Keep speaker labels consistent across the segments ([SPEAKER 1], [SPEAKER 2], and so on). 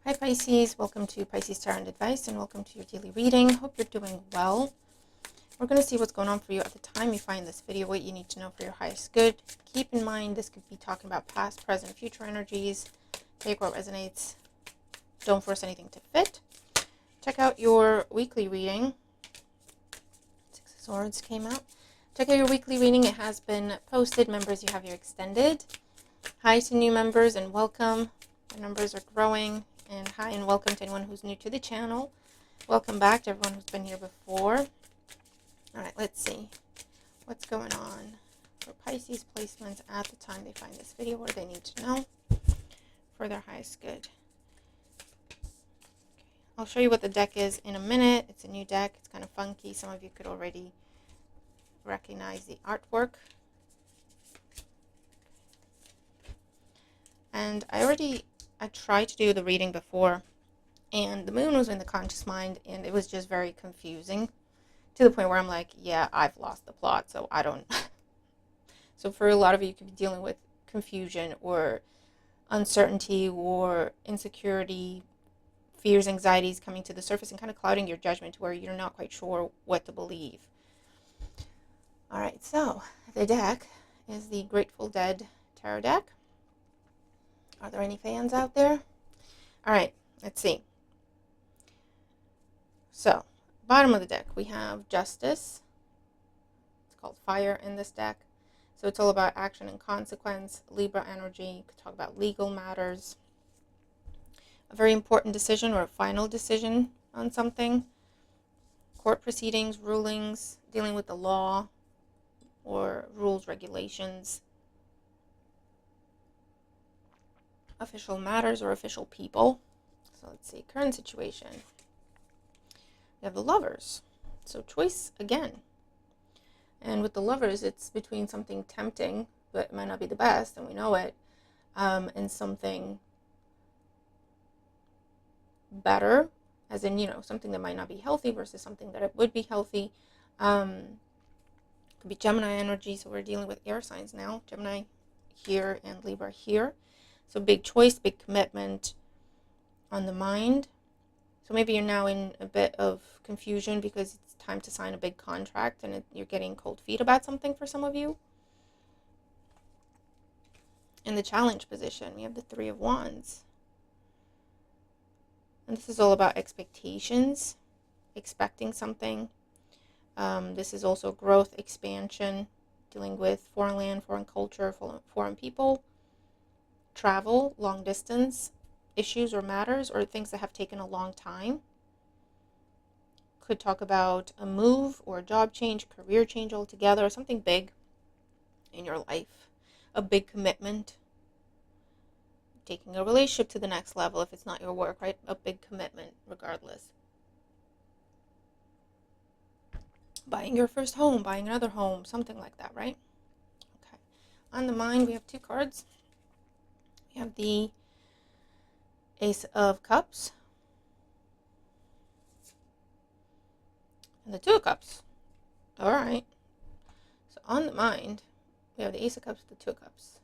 [SPEAKER 1] Hi Pisces, welcome to Pisces Tarot and Advice and welcome to your daily reading. Hope you're doing well. We're going to see what's going on for you at the time you find this video, what you need to know for your highest good. Keep in mind this could be talking about past, present, future energies. Take what resonates. Don't force anything to fit. Check out your weekly reading. Six of Swords came out. Check out your weekly reading. It has been posted. Members, you have your extended. Hi to new members and welcome. The numbers are growing. And hi and welcome to anyone who's new to the channel. Welcome back to everyone who's been here before. Alright, let's see what's going on for Pisces placements at the time they find this video. What do they need to know for their highest good? I'll show you what the deck is in a minute. It's a new deck. It's kind of funky. Some of you could already recognize the artwork. And I tried to do the reading before, and the moon was in the conscious mind, and it was just very confusing to the point where I'm like, yeah, I've lost the plot, so I don't. So for a lot of you could be dealing with confusion or uncertainty or insecurity, fears, anxieties coming to the surface and kind of clouding your judgment to where you're not quite sure what to believe. All right, so the deck is the Grateful Dead Tarot deck. Are there any fans out there? All right, let's see. So, bottom of the deck, we have Justice. It's called Fire in this deck. So it's all about action and consequence, Libra energy. You could talk about legal matters. A very important decision or a final decision on something. Court proceedings, rulings, dealing with the law or rules, regulations. Official matters or official people. So let's see, current situation. We have the Lovers. So choice again. And with the Lovers, it's between something tempting, but it might not be the best, and we know it, and something better, as in, something that might not be healthy versus something that it would be healthy. Could be Gemini energy, so we're dealing with air signs now. Gemini here and Libra here. So big choice, big commitment on the mind. So maybe you're now in a bit of confusion because it's time to sign a big contract and you're getting cold feet about something for some of you. In the challenge position, we have the Three of Wands. And this is all about expectations, expecting something. This is also growth, expansion, dealing with foreign land, foreign culture, foreign people. Travel, long distance, issues or matters or things that have taken a long time. Could talk about a move or a job change, career change altogether, something big in your life. A big commitment. Taking a relationship to the next level if it's not your work, right? A big commitment regardless. Buying your first home, buying another home, something like that, right? Okay. On the mind, we have two cards. We have the Ace of Cups and the Two of Cups. All right. So on the mind, we have the Ace of Cups, the Two of Cups.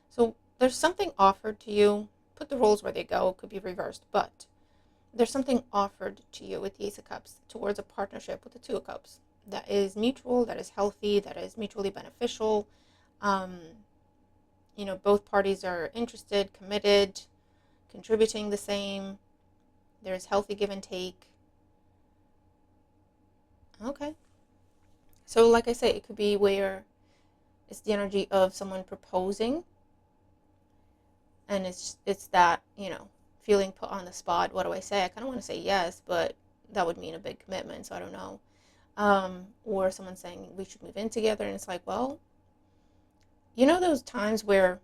[SPEAKER 1] So there's something offered to you. Put the roles where they go. It could be reversed, but there's something offered to you with the Ace of Cups towards a partnership with the Two of Cups that is mutual, that is healthy, that is mutually beneficial. Both parties are interested, committed, contributing the same. There's healthy give and take. Okay. So like I say, it could be where it's the energy of someone proposing and it's that, feeling put on the spot. What do I say? I kind of want to say yes, but that would mean a big commitment, so I don't know. Or someone saying we should move in together and it's like, well, those times where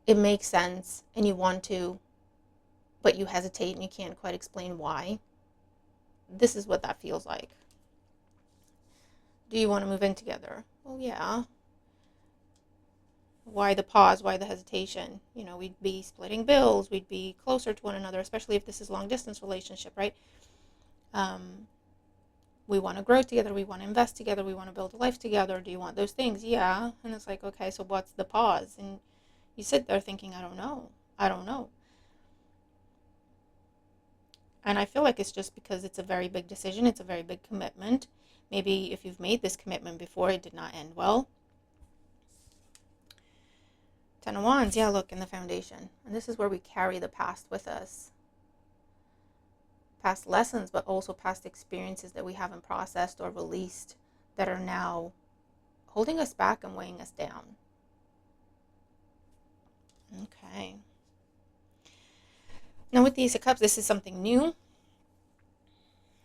[SPEAKER 1] it makes sense and you want to, but you hesitate and you can't quite explain why. This is what that feels like. Do you want to move in together? Well, yeah. Why the pause? Why the hesitation? We'd be splitting bills. We'd be closer to one another, especially if this is long distance relationship, right? We want to grow together. We want to invest together. We want to build a life together. Do you want those things? Yeah. And it's like, okay, so what's the pause? And you sit there thinking, I don't know. And I feel like it's just because it's a very big decision. It's a very big commitment. Maybe if you've made this commitment before, it did not end well. Ten of Wands, yeah, look, in the foundation. And this is where we carry the past with us. Past lessons, but also past experiences that we haven't processed or released that are now holding us back and weighing us down. Okay. Now with the Ace of Cups, this is something new.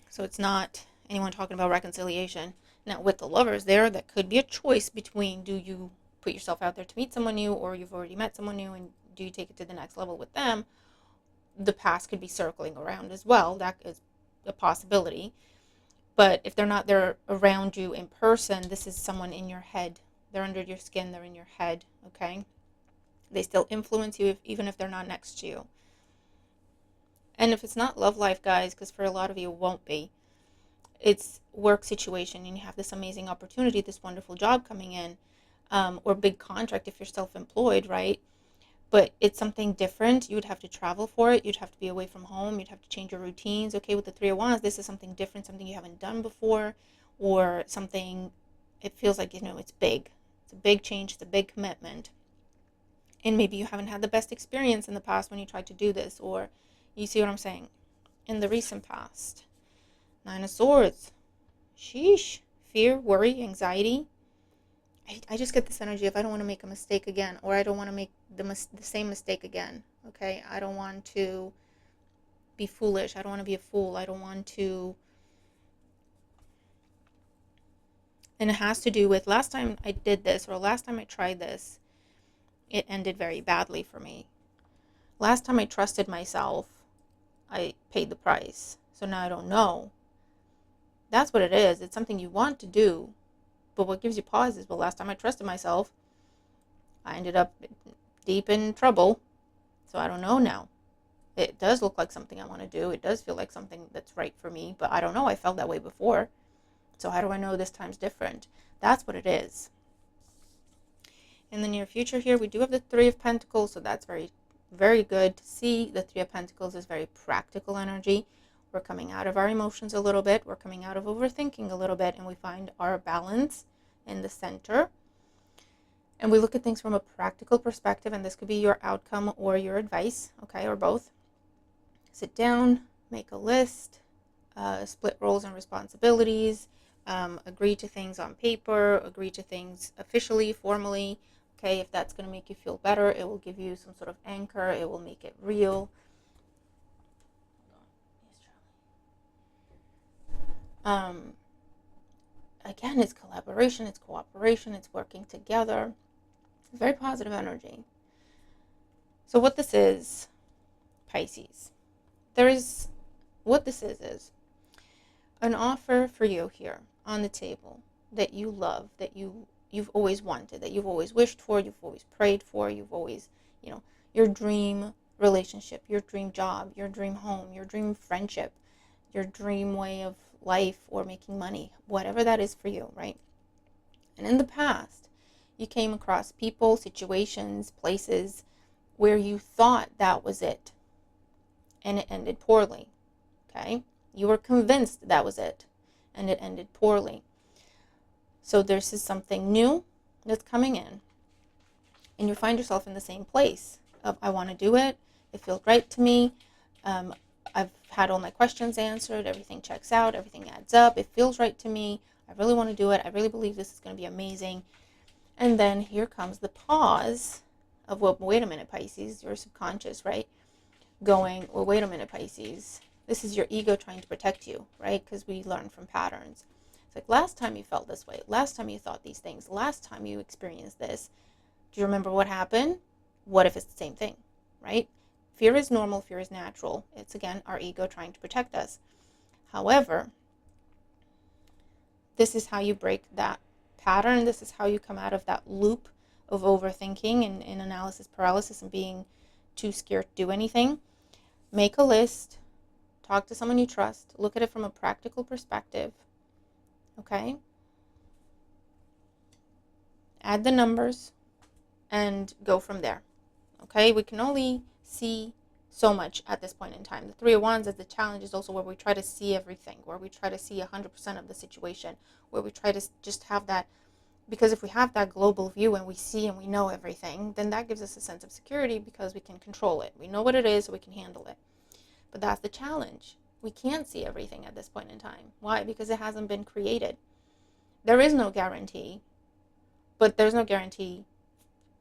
[SPEAKER 1] So it's not anyone talking about reconciliation. Now with the Lovers there, that could be a choice between, do you put yourself out there to meet someone new, or you've already met someone new and do you take it to the next level with them? The past could be circling around as well. That is a possibility. But if they're not there around you in person, this is someone in your head. They're under your skin. They're in your head. Okay? They still influence you even if they're not next to you. And if it's not love life, guys, because for a lot of you it won't be, it's work situation and you have this amazing opportunity, this wonderful job coming in, or big contract if you're self-employed, right? But it's something different. You would have to travel for it. You'd have to be away from home. You'd have to change your routines. Okay, with the Three of Wands, this is something different, something you haven't done before, or something, it feels like, it's big. It's a big change. It's a big commitment. And maybe you haven't had the best experience in the past when you tried to do this, or you see what I'm saying? In the recent past. Nine of Swords. Sheesh. Fear, worry, anxiety. I just get this energy of I don't want to make a mistake again, or I don't want to make the same mistake again. Okay? I don't want to be foolish. I don't want to be a fool. I don't want to. And it has to do with last time I did this, or last time I tried this, it ended very badly for me. Last time I trusted myself, I paid the price. So now I don't know. That's what it is. It's something you want to do. But what gives you pause is, well, last time I trusted myself, I ended up deep in trouble. So I don't know now. It does look like something I want to do. It does feel like something that's right for me. But I don't know. I felt that way before. So how do I know this time's different? That's what it is. In the near future here, we do have the Three of Pentacles. So that's very, very good to see. The Three of Pentacles is very practical energy. We're coming out of our emotions a little bit. We're coming out of overthinking a little bit. And we find our balance in the center. And we look at things from a practical perspective. And this could be your outcome or your advice. Okay, or both. Sit down. Make a list. Split roles and responsibilities. Agree to things on paper. Agree to things officially, formally. Okay, if that's going to make you feel better, it will give you some sort of anchor. It will make it real. Again, it's collaboration, it's cooperation, it's working together. Very positive energy. So what this is, Pisces, what this is an offer for you here on the table that you love, that you've always wanted, that you've always wished for, you've always prayed for, you've always, your dream relationship, your dream job, your dream home, your dream friendship, your dream way of life or making money, whatever that is for you, right? And in the past, you came across people, situations, places where you thought that was it, and it ended poorly, okay? You were convinced that was it, and it ended poorly. So this is something new that's coming in, and you find yourself in the same place of, I want to do it, it feels right to me, I've had all my questions answered, everything checks out, everything adds up, it feels right to me, I really want to do it, I really believe this is going to be amazing. And then here comes the pause of, well, wait a minute, Pisces, your subconscious, right? Going, well, wait a minute, Pisces, this is your ego trying to protect you, right? Because we learn from patterns. It's like, last time you felt this way, last time you thought these things, last time you experienced this, do you remember what happened? What if it's the same thing, right? Fear is normal, fear is natural. It's, again, our ego trying to protect us. However, this is how you break that pattern. This is how you come out of that loop of overthinking and analysis paralysis and being too scared to do anything. Make a list. Talk to someone you trust. Look at it from a practical perspective. Okay? Add the numbers and go from there. Okay? We can only see so much at this point in time. The Three of Wands as the challenge is also where we try to see everything, where we try to see 100% of the situation, where we try to just have that, because if we have that global view and we see and we know everything, then that gives us a sense of security because we can control it. We know what it is, so we can handle it. But that's the challenge. We can't see everything at this point in time. Why? Because it hasn't been created. There is no guarantee, but there's no guarantee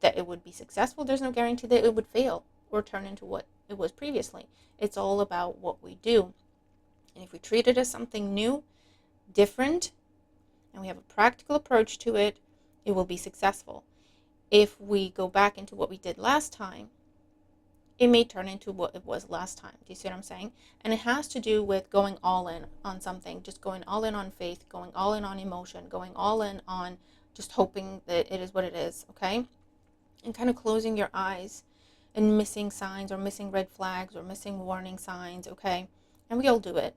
[SPEAKER 1] that it would be successful. There's no guarantee that it would fail or turn into what it was previously. It's all about what we do. And if we treat it as something new, different, and we have a practical approach to it, it will be successful. If we go back into what we did last time, it may turn into what it was last time. Do you see what I'm saying? And it has to do with going all in on something, just going all in on faith, going all in on emotion, going all in on just hoping that it is what it is, okay? And kind of closing your eyes and missing signs or missing red flags or missing warning signs, okay? And we all do it.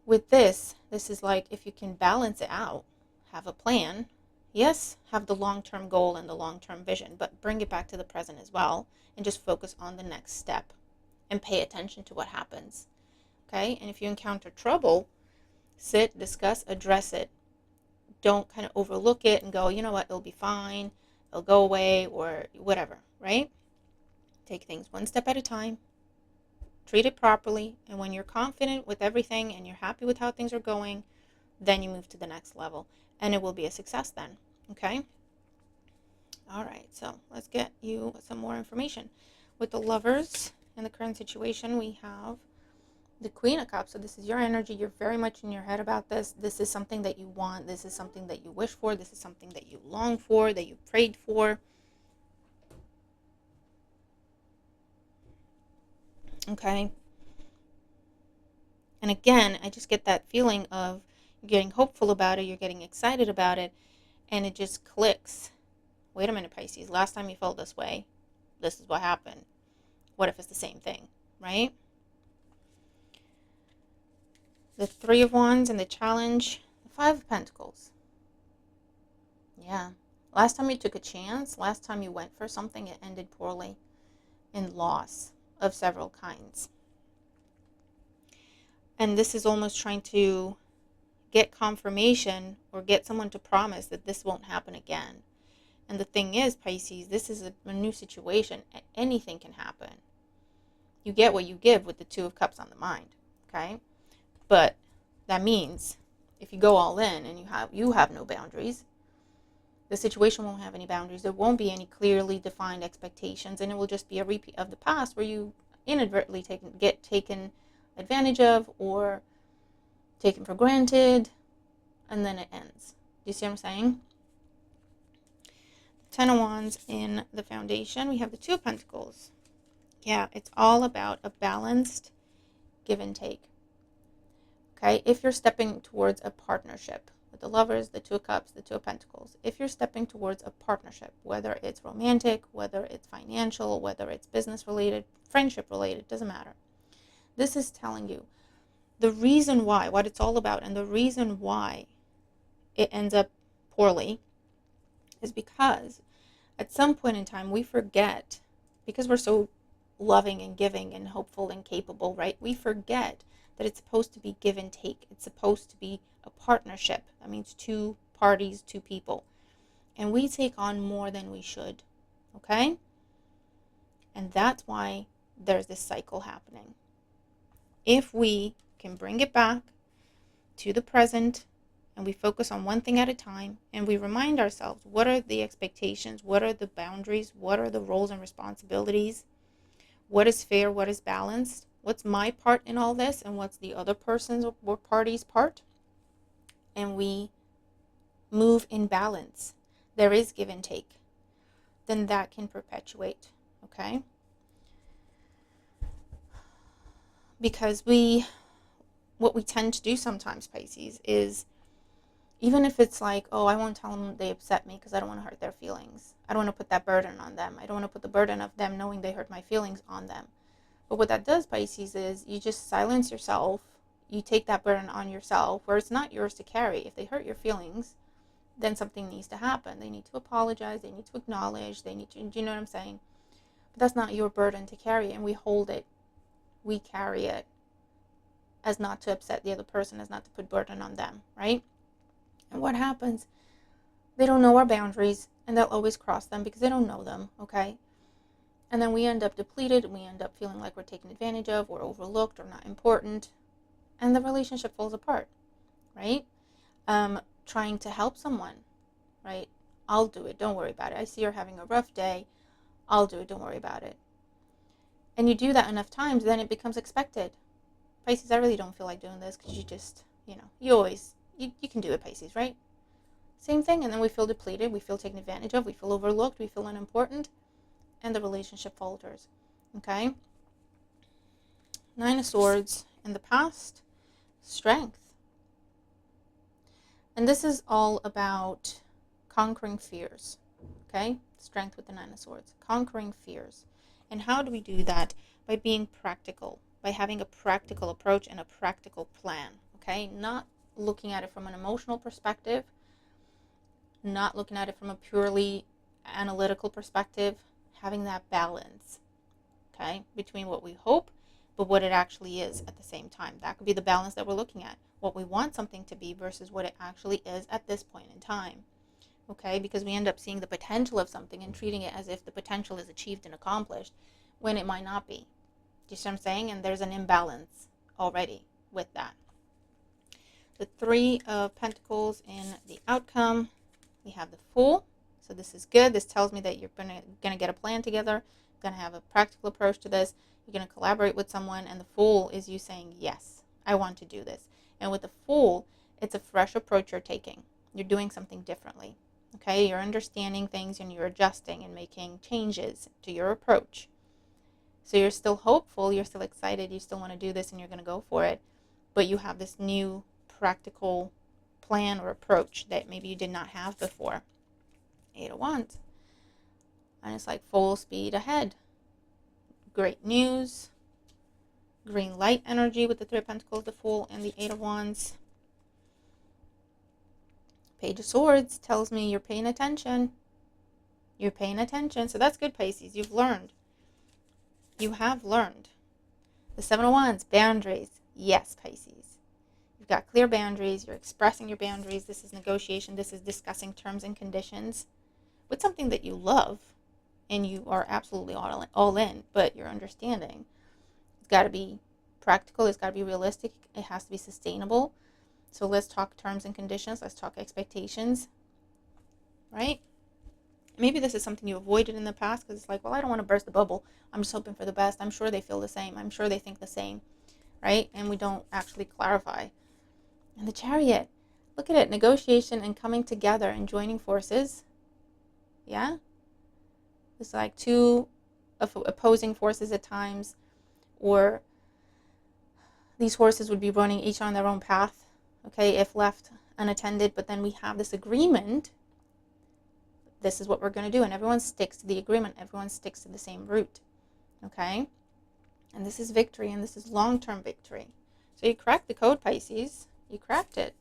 [SPEAKER 1] With this is like if you can balance it out, have a plan. Yes, have the long-term goal and the long-term vision, but bring it back to the present as well and just focus on the next step and pay attention to what happens. Okay? And if you encounter trouble, sit, discuss, address it. Don't kind of overlook it and go, you know what, it'll be fine, it'll go away, or whatever, right? Take things one step at a time, treat it properly, and when you're confident with everything and you're happy with how things are going, then you move to the next level. And it will be a success then, okay? All right, so let's get you some more information. With the Lovers in the current situation, we have the Queen of Cups. So this is your energy. You're very much in your head about this. This is something that you want. This is something that you wish for. This is something that you long for, that you prayed for. Okay? And again, I just get that feeling of you're getting hopeful about it, you're getting excited about it, and it just clicks. Wait a minute, Pisces, last time you felt this way, this is what happened. What if it's the same thing, right? The Three of Wands and the challenge, the Five of Pentacles. Yeah. Last time you took a chance, last time you went for something, it ended poorly in loss of several kinds. And this is almost trying to get confirmation or get someone to promise that this won't happen again. And the thing is, Pisces, this is a new situation. Anything can happen. You get what you give with the Two of Cups on the mind, okay? But that means if you go all in and you have no boundaries, the situation won't have any boundaries. There won't be any clearly defined expectations, and it will just be a repeat of the past where you inadvertently get taken advantage of or taken for granted, and then it ends. Do you see what I'm saying? Ten of Wands in the foundation. We have the Two of Pentacles. Yeah, it's all about a balanced give and take. Okay, if you're stepping towards a partnership with the Lovers, the Two of Cups, the Two of Pentacles, if you're stepping towards a partnership, whether it's romantic, whether it's financial, whether it's business related, friendship related, doesn't matter. This is telling you the reason why, what it's all about, and the reason why it ends up poorly is because at some point in time we forget, because we're so loving and giving and hopeful and capable, right? We forget that it's supposed to be give and take. It's supposed to be a partnership. That means two parties, two people. And we take on more than we should, okay? And that's why there's this cycle happening. If we can bring it back to the present and we focus on one thing at a time and we remind ourselves, what are the expectations, what are the boundaries, what are the roles and responsibilities, what is fair, what is balanced, what's my part in all this, and what's the other person's or party's part, and we move in balance, there is give and take, then that can perpetuate, okay? Because what we tend to do sometimes, Pisces, is even if it's like, oh, I won't tell them they upset me because I don't want to hurt their feelings. I don't want to put that burden on them. I don't want to put the burden of them knowing they hurt my feelings on them. But what that does, Pisces, is you just silence yourself. You take that burden on yourself where it's not yours to carry. If they hurt your feelings, then something needs to happen. They need to apologize. They need to acknowledge. They need to, do you know what I'm saying? But that's not your burden to carry, and we hold it. We carry it as not to upset the other person, as not to put burden on them, right? And what happens? They don't know our boundaries, and they'll always cross them because they don't know them, okay? And then we end up depleted, and we end up feeling like we're taken advantage of, or overlooked, or not important, and the relationship falls apart, right? Trying to help someone, right? I'll do it, don't worry about it. I see you're having a rough day, I'll do it, don't worry about it. And you do that enough times, then it becomes expected. Pisces, I really don't feel like doing this because you just, you can do it, Pisces, right? Same thing, and then we feel depleted, we feel taken advantage of, we feel overlooked, we feel unimportant, and the relationship falters, okay? Nine of Swords in the past, strength. And this is all about conquering fears, okay? Strength with the Nine of Swords, conquering fears. And how do we do that? By being practical, by having a practical approach and a practical plan, okay? Not looking at it from an emotional perspective, not looking at it from a purely analytical perspective, having that balance, okay, between what we hope, but what it actually is at the same time. That could be the balance that we're looking at, what we want something to be versus what it actually is at this point in time, okay, because we end up seeing the potential of something and treating it as if the potential is achieved and accomplished when it might not be. Do you see what I'm saying? And there's an imbalance already with that. The Three of Pentacles in the outcome, we have the Fool. So this is good. This tells me that you're going to get a plan together, going to have a practical approach to this. You're going to collaborate with someone, and the Fool is you saying, yes, I want to do this. And with the Fool, it's a fresh approach you're taking. You're doing something differently. Okay, you're understanding things and you're adjusting and making changes to your approach. So you're still hopeful, you're still excited, you still want to do this and you're going to go for it, but you have this new practical plan or approach that maybe you did not have before. Eight of Wands. And it's like full speed ahead. Great news. Green light energy with the Three of Pentacles, the Fool, and the Eight of Wands. Page of Swords tells me you're paying attention. You're paying attention. So that's good, Pisces. You've learned. You have learned. The Seven of Wands, boundaries. Yes, Pisces. You've got clear boundaries. You're expressing your boundaries. This is negotiation. This is discussing terms and conditions with something that you love and you are absolutely all in, but you're understanding. It's got to be practical. It's got to be realistic. It has to be sustainable. So let's talk terms and conditions. Let's talk expectations, right? Maybe this is something you avoided in the past because it's like, well, I don't want to burst the bubble. I'm just hoping for the best. I'm sure they feel the same. I'm sure they think the same, right? And we don't actually clarify. And the Chariot, look at it, negotiation and coming together and joining forces. Yeah? It's like two opposing forces at times, or these horses would be running each on their own path, okay, if left unattended, but then we have this agreement. This is what we're going to do, and everyone sticks to the agreement. Everyone sticks to the same route, okay? And this is victory, and this is long-term victory. So you cracked the code, Pisces. You cracked it.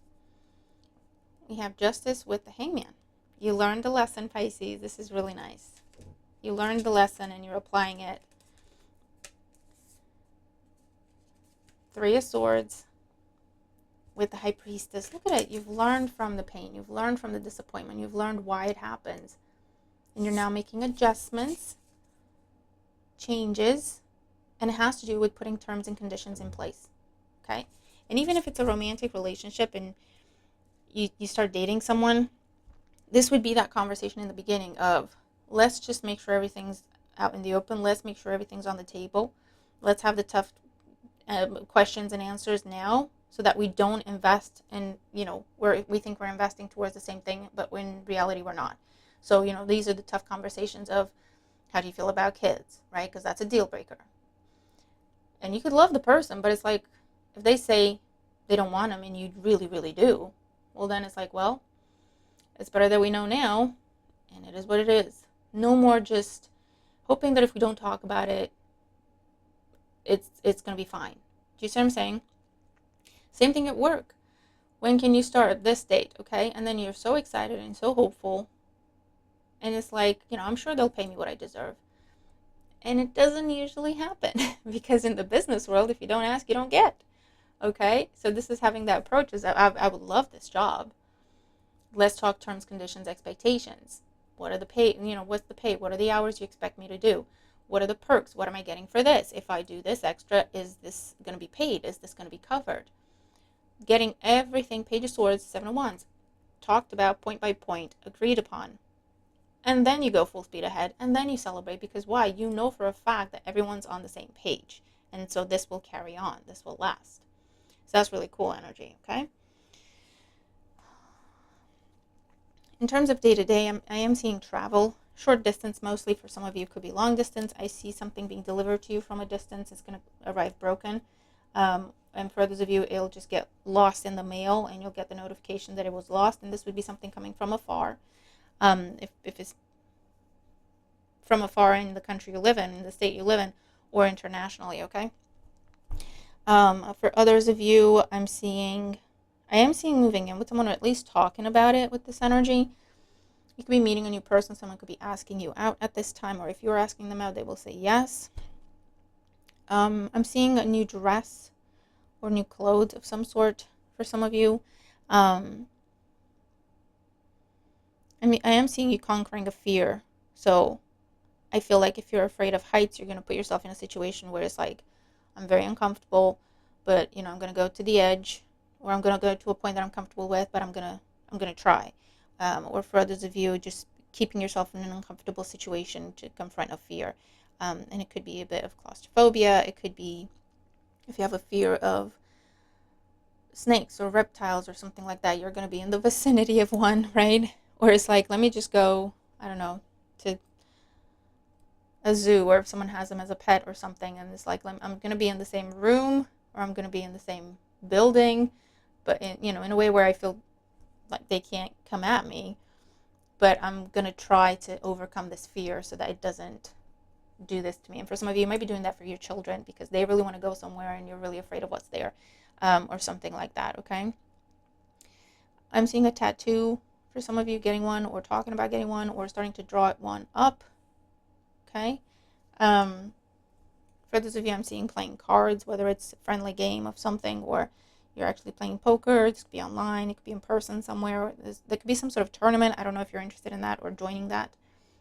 [SPEAKER 1] We have Justice with the Hangman. You learned a lesson, Pisces. This is really nice. You learned the lesson, and you're applying it. Three of Swords with the High Priestess. Look at it. You've learned from the pain. You've learned from the disappointment. You've learned why it happens. And you're now making adjustments, changes, and it has to do with putting terms and conditions in place. Okay? And even if it's a romantic relationship and you start dating someone, this would be that conversation in the beginning of, let's just make sure everything's out in the open. Let's make sure everything's on the table. Let's have the tough questions and answers now, so that we don't invest in, where we think we're investing towards the same thing, but in reality we're not. So, these are the tough conversations of, how do you feel about kids, right? Because that's a deal breaker. And you could love the person, but it's like, if they say they don't want them and you really, really do, well, then it's like, well, it's better that we know now, and it is what it is. No more just hoping that if we don't talk about it, it's going to be fine. Do you see what I'm saying? Same thing at work. When can you start? This date, okay? And then you're so excited and so hopeful. And it's like, I'm sure they'll pay me what I deserve. And it doesn't usually happen because in the business world, if you don't ask, you don't get. Okay? So this is having that approach is I would love this job. Let's talk terms, conditions, expectations. What are the pay? What's the pay? What are the hours you expect me to do? What are the perks? What am I getting for this? If I do this extra, is this going to be paid? Is this going to be covered? Getting everything, Page of Swords, Seven of Wands, talked about point by point, agreed upon. And then you go full speed ahead, and then you celebrate, because why? You know for a fact that everyone's on the same page. And so this will carry on. This will last. So that's really cool energy, okay? In terms of day-to-day, I am seeing travel, short distance mostly. For some of you, it could be long distance. I see something being delivered to you from a distance. It's going to arrive broken. And for others of you, it'll just get lost in the mail, and you'll get the notification that it was lost. And this would be something coming from afar. If it's from afar in the country you live in the state you live in, or internationally, okay? For others of you, I am seeing moving in with someone, or at least talking about it with this energy. You could be meeting a new person. Someone could be asking you out at this time, or if you're asking them out, they will say yes. I'm seeing a new dress or new clothes of some sort for some of you. I am seeing you conquering a fear. So I feel like if you're afraid of heights, you're going to put yourself in a situation where it's like, I'm very uncomfortable, but I'm going to go to the edge, or I'm going to go to a point that I'm comfortable with, but I'm going to try. Or for others of you, just keeping yourself in an uncomfortable situation to confront a fear. And it could be a bit of claustrophobia. It could be if you have a fear of snakes or reptiles or something like that, you're going to be in the vicinity of one, right? Or it's like, let me just go, I don't know, to a zoo, or if someone has them as a pet or something, and it's like, I'm going to be in the same room, or I'm going to be in the same building, but in a way where I feel like they can't come at me, but I'm going to try to overcome this fear so that it doesn't do this to me. And for some of you, you might be doing that for your children because they really want to go somewhere and you're really afraid of what's there, or something like that, okay? I'm seeing a tattoo for some of you, getting one, or talking about getting one, or starting to draw one up, okay? For those of you, I'm seeing playing cards, whether it's a friendly game of something, or you're actually playing poker. This could be online, it could be in person somewhere. There could be some sort of tournament. I don't know if you're interested in that or joining that,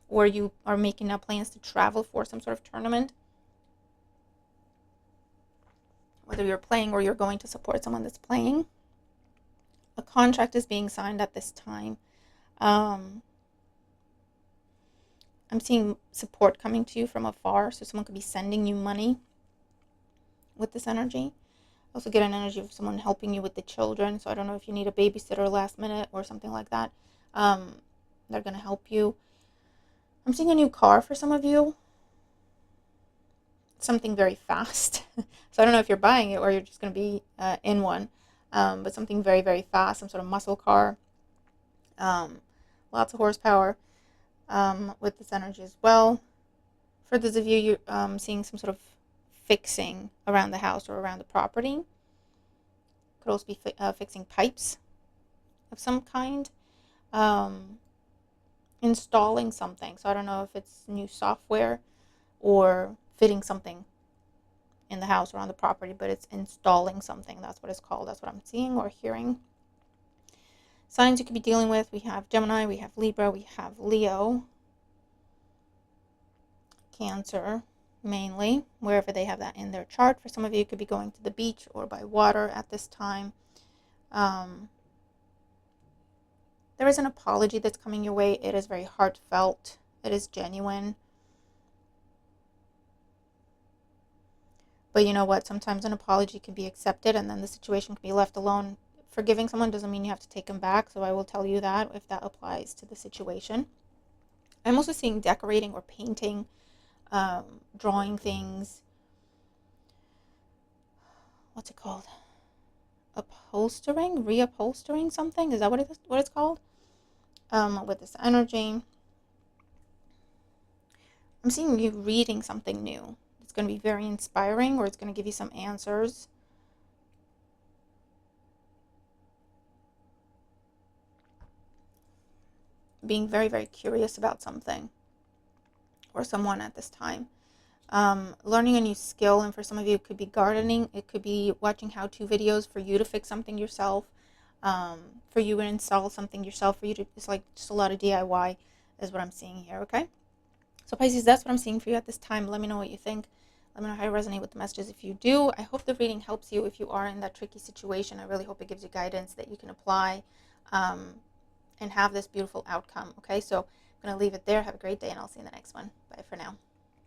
[SPEAKER 1] or you are making now plans to travel for some sort of tournament. Whether you're playing or you're going to support someone that's playing. A contract is being signed at this time. I'm seeing support coming to you from afar, so someone could be sending you money with this energy. Also get an energy of someone helping you with the children, so I don't know if you need a babysitter last minute or something like that. They're going to help you. I'm seeing a new car for some of you. Something very fast. So I don't know if you're buying it or you're just going to be in one, but something very, very fast, some sort of muscle car. Lots of horsepower with this energy as well. For those of you, you're seeing some sort of fixing around the house or around the property. Could also be fixing pipes of some kind. Installing something. So I don't know if it's new software or fitting something in the house or on the property, but it's installing something. That's what it's called. That's what I'm seeing or hearing. Signs you could be dealing with. We have Gemini, we have Libra, we have Leo, Cancer, mainly, wherever they have that in their chart. For some of you, you could be going to the beach or by water at this time. There is an apology that's coming your way. It is very heartfelt. It is genuine. But you know what? Sometimes an apology can be accepted and then the situation can be left alone. Forgiving someone doesn't mean you have to take them back, so I will tell you that if that applies to the situation. I'm also seeing decorating or painting, drawing things. What's it called? Upholstering? Reupholstering something? Is that what it's called? With this energy. I'm seeing you reading something new. It's going to be very inspiring, or it's going to give you some answers. Being very, very curious about something or someone at this time. learning a new skill, and for some of you it could be gardening, it could be watching how-to videos for you to fix something yourself, for you to install something yourself, for you to, it's like just a lot of DIY is what I'm seeing here, okay? So Pisces, that's what I'm seeing for you at this time. Let me know what you think. Let me know how you resonate with the messages if you do. I hope the reading helps you if you are in that tricky situation. I really hope it gives you guidance that you can apply and have this beautiful outcome, okay? So I'm going to leave it there. Have a great day, and I'll see you in the next one. Bye for now.